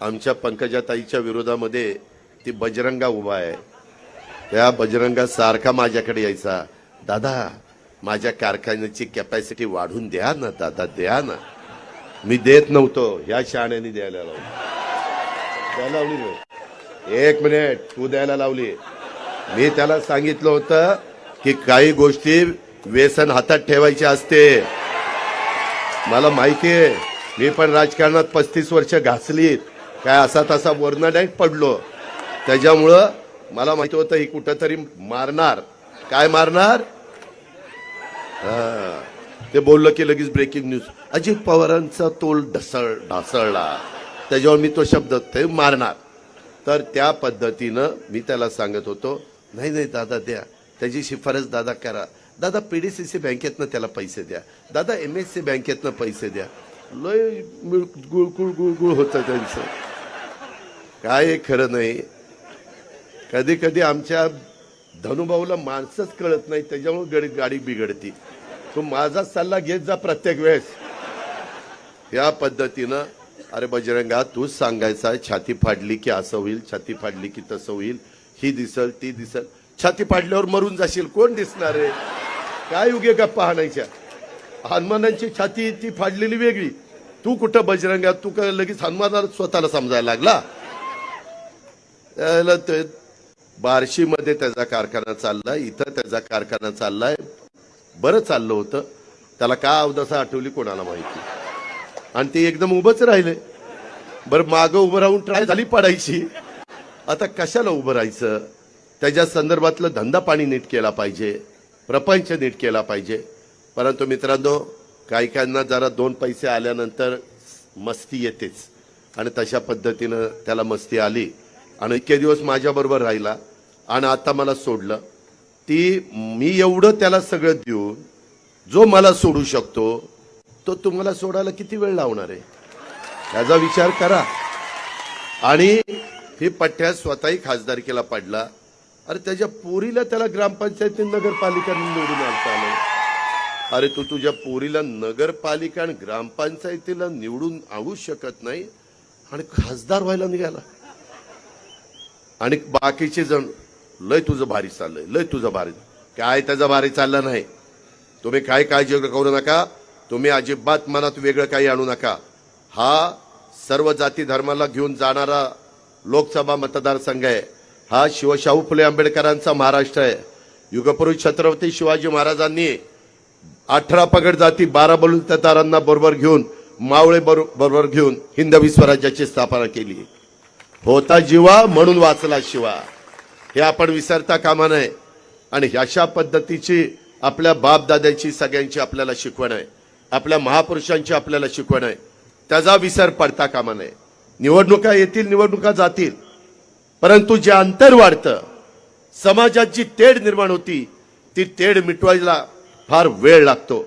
आमच्या पंकजाताईच्या विरोधामध्ये ती बजरंगा उभा आहे। त्या बजरंगा सारखा माझ्याकडे यायचा, दादा माझ्या कारखान्याची कॅपॅसिटी वाढून द्या ना दादा, द्या ना। मी देत नव्हतो, ह्या शहाण्याने द्यायला लावली। एक मिनिट, तू द्यायला लावली। मी त्याला सांगितलं होतं की काही गोष्टी व्यसन हातात ठेवायचे असते। मला माहिती आहे, मी पण राजकारणात 35 वर्ष घासलीत, काय असा तसा वर्ण नाही पडलो। त्याच्यामुळं मला माहिती होतं ही कुठंतरी मारणार। काय मारणार? ते बोललं की लगेच ब्रेकिंग न्यूज, अजित पवारांचा तोल ढासळला, त्याच्यावर मी तो शब्द ते मारणार। तर त्या पद्धतीनं मी त्याला सांगत होतो, नाही नाही दादा द्या, त्याची शिफारस दादा करा, दादा पीडीसीसी बँकेतनं त्याला पैसे द्या, दादा एमएससी बँकेतनं पैसे द्या। लय गुळगुळ होतं त्यांचं, काय खरं नाही। कधी कधी आमच्या धनुभाऊला माणसंच कळत नाही, त्याच्यामुळे गाडी बिघडती। तू माझा सल्ला घेत जा प्रत्येक वेळेस या पद्धतीनं। अरे बजरंगा, तूच सांगायचा, छाती फाडली की असं होईल, छाती फाडली की तसं होईल, ही दिसल ती दिसल। छाती फाडल्यावर मरून जाशील, कोण दिसणार आहे? काय उगे गप्पा हाणायच्या? हनुमानांची छाती ती फाडलेली वेगळी, तू कुठं बजरंगा, तू काय लगेच हनुमानाला स्वतःला समजायला लागला? बार्शीमध्ये त्याचा कारखाना चाललाय, इथं त्याचा कारखाना चाललाय, बरं चाललं होतं। त्याला का अवदसा आठवली कोणाला माहिती, आणि ते एकदम उभंच राहिले। बरं मागं उभं राहून ट्राय झाली पडायची, आता कशाला उभं राहायचं? त्याच्या संदर्भातलं धंदा पाणी नीट केला पाहिजे, प्रपंच नीट केला पाहिजे। परंतु मित्रांनो, काही काहींना जरा दोन पैसे आल्यानंतर मस्ती येतेच, आणि तशा पद्धतीनं त्याला मस्ती आली आणि इतके दिवस माझ्याबरोबर राहिला आणि आता मला सोडलं। मी एवढं त्याला सगळं देऊन जो मला सोडू शकतो तो तुम्हाला सोडायला किती वेळ लावणार आहे, याचा विचार करा। आणि ही पठ्ठ्या स्वतःही खासदारकीला पडला, अरे त्याच्या पोरीला त्याला ग्रामपंचायती नगरपालिका निवडून आणता आलं। अरे तू तुझ्या पोरीला नगरपालिका आणि ग्रामपंचायतीला निवडून आणू शकत नाही आणि खासदार व्हायला निघाला। आणि बाकीचे जण लय तुझं भारी चाललंय, लय तुझं भारी, काय त्याचं भारी चाललं नाही। तुम्ही काय काळजी करू नका, तुम्ही अजिबात मनात वेगळं काही आणू नका। हा सर्व जाती धर्माला घेऊन जाणारा लोकसभा मतदारसंघ आहे, हा शिवशाहू फुले आंबेडकरांचा महाराष्ट्र आहे। युगपुरुष छत्रपती शिवाजी महाराजांनी 18 पगड जाती 12 बलुतेदारांना बरोबर घेऊन, मावळे बरोबर घेऊन हिंदवी स्वराज्याची स्थापना केली। होता जीवा म्हणून वाचला शिवा, हे आपण विसरता कामा नये। आणि अशा पद्धतीची आपल्या बापदाद्याची सगळ्यांची आपल्याला शिकवण आहे, आपल्या महापुरुषांची आपल्याला शिकवण आहे, त्याचा विसर पडता कामा नये। निवडणुका येतील, निवडणुका जातील, परंतु जे अंतर वाढतं, समाजात जी तेढ निर्माण होती, ती तेढ मिटवायला फार वेळ लागतो।